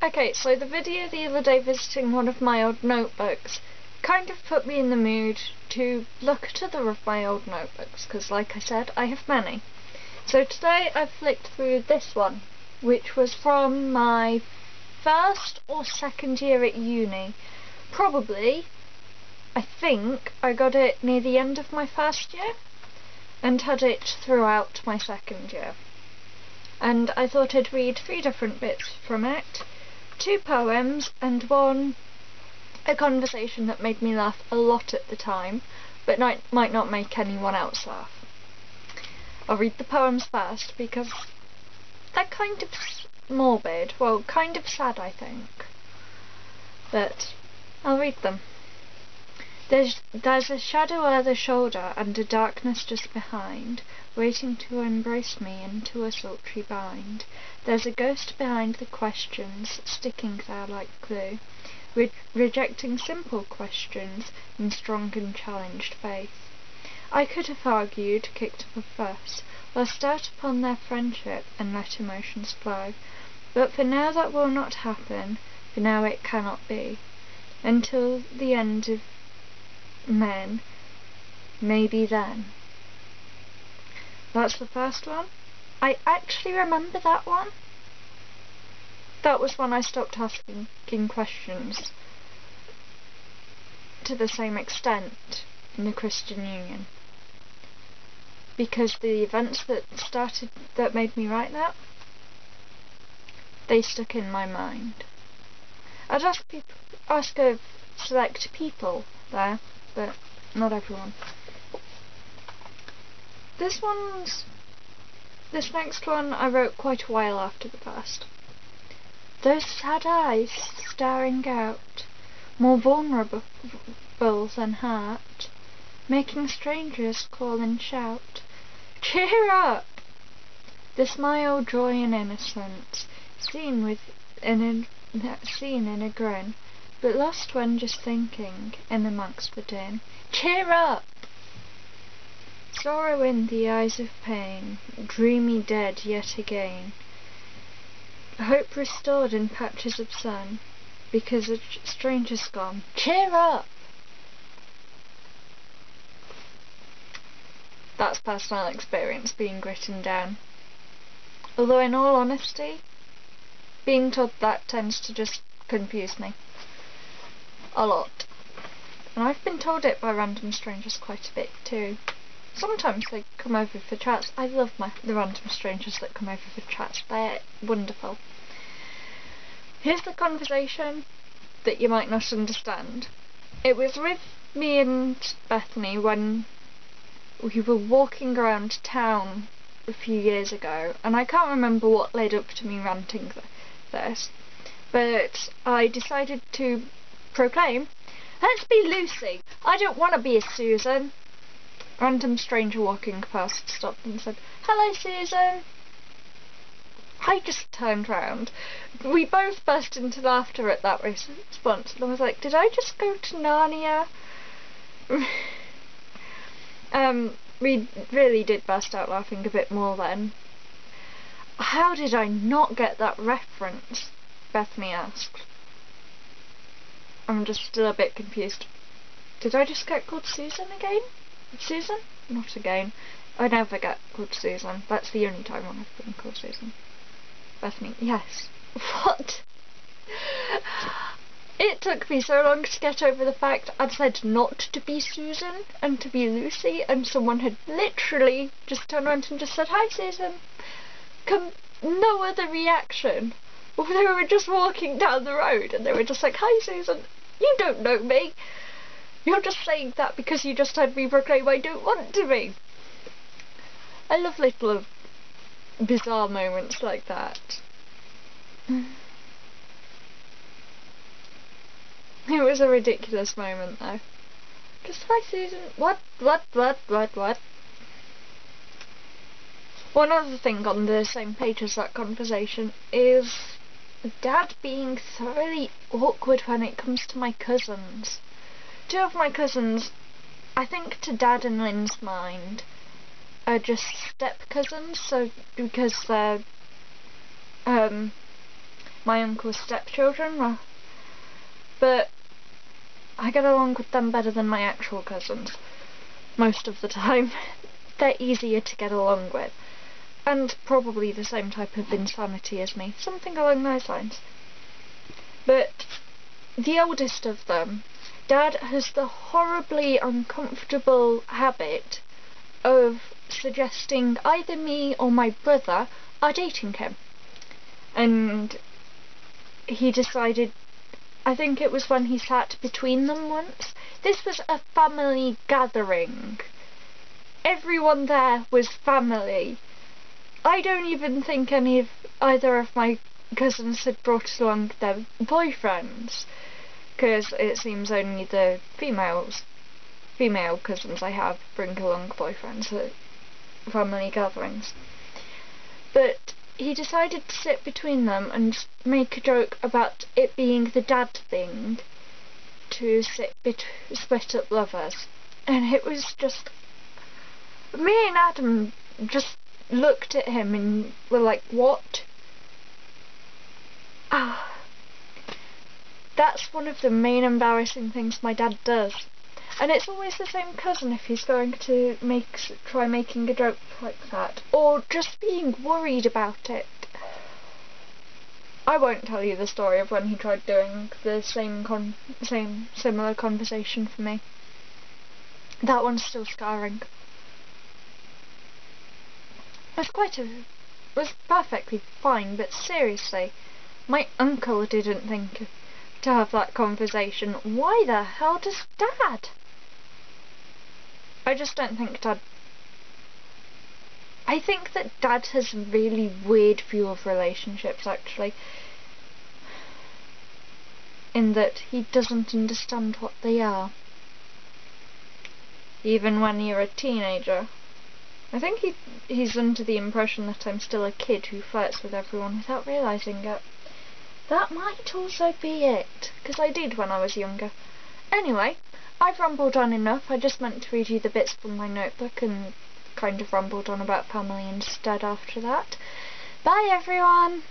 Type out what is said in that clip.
Okay, so the video the other day visiting one of my old notebooks kind of put me in the mood to look at other of my old notebooks, because like I said, I have many. So today I flicked through this one, which was from my first or second year at uni. Probably, I think, I got it near the end of my first year and had it throughout my second year. And I thought I'd read 3 different bits from it, 2 poems and 1 a conversation that made me laugh a lot at the time, but might not make anyone else laugh. I'll read the poems first because they're kind of morbid, well, kind of sad I think, but I'll read them. There's a shadow o'er the shoulder and a darkness just behind, waiting to embrace me into a sultry bind. There's a ghost behind the questions, sticking there like glue, rejecting simple questions in strong and challenged faith. I could have argued, kicked up a fuss, or start upon their friendship and let emotions flow, but for now that will not happen, for now it cannot be, until the end of men, maybe then. That's the first one. I actually remember that one. That was when I stopped asking questions to the same extent in the Christian Union, because the events that made me write that, they stuck in my mind. I'd ask of select people there, but not everyone. This next one I wrote quite a while after the first. Those sad eyes staring out, more vulnerable than hurt, making strangers call and shout, cheer up! The smile, joy and innocence, seen in a grin, but lost when just thinking, in amongst the din, cheer up! Sorrow in the eyes of pain, dreamy dead yet again, hope restored in patches of sun, because a stranger's gone, cheer up! That's personal experience being written down. Although in all honesty, being told that tends to just confuse me a lot. And I've been told it by random strangers quite a bit too. Sometimes they come over for chats. I love the random strangers that come over for chats. They're wonderful. Here's the conversation that you might not understand. It was with me and Bethany when we were walking around town a few years ago, and I can't remember what led up to me ranting this, but I decided to proclaim, let's be Lucy, I don't want to be a Susan. Random stranger walking past stopped and said, hello Susan. I just turned round. We both burst into laughter at that response, and I was like, did I just go to Narnia? We really did burst out laughing a bit more then. How did I not get that reference? Bethany asked. I'm just still a bit confused. Did I just get called Susan again? Susan? Not again. I never get called Susan. That's the only time when I've been called Susan. Bethany, yes. What? It took me so long to get over the fact I'd said not to be Susan and to be Lucy, and someone had literally just turned around and just said, hi Susan. No other reaction. Well, they were just walking down the road and they were just like, hi Susan, you don't know me. You're just saying that because you just heard me proclaim I don't want to be. I love little bizarre moments like that. It was a ridiculous moment though. Just hi Susan, what? One other thing on the same page as that conversation is Dad being thoroughly awkward when it comes to my cousins. 2 of my cousins, I think to Dad and Lynn's mind, are just step cousins, so because they're my uncle's stepchildren, but I get along with them better than my actual cousins most of the time. They're easier to get along with, and probably the same type of insanity as me, something along those lines. But the oldest of them, Dad has the horribly uncomfortable habit of suggesting either me or my brother are dating him. And he decided, I think it was when he sat between them once. This was a family gathering. Everyone there was family. I don't even think either of my cousins had brought along their boyfriends, because it seems only the female cousins I have bring along boyfriends at family gatherings. But he decided to sit between them and make a joke about it being the dad thing to split up lovers. And it was just... me and Adam just looked at him and were like, what? That's one of the main embarrassing things my dad does. And it's always the same cousin if he's going to try making a joke like that, or just being worried about it. I won't tell you the story of when he tried doing the similar conversation for me. That one's still scarring. It was perfectly fine, but seriously, my uncle didn't think to have that conversation. Why the hell does Dad? I just don't think Dad... I think that Dad has a really weird view of relationships, actually. In that he doesn't understand what they are. Even when you're a teenager. I think he's under the impression that I'm still a kid who flirts with everyone without realising it. That might also be it, because I did when I was younger. Anyway, I've rambled on enough. I just meant to read you the bits from my notebook and kind of rambled on about family instead after that. Bye everyone!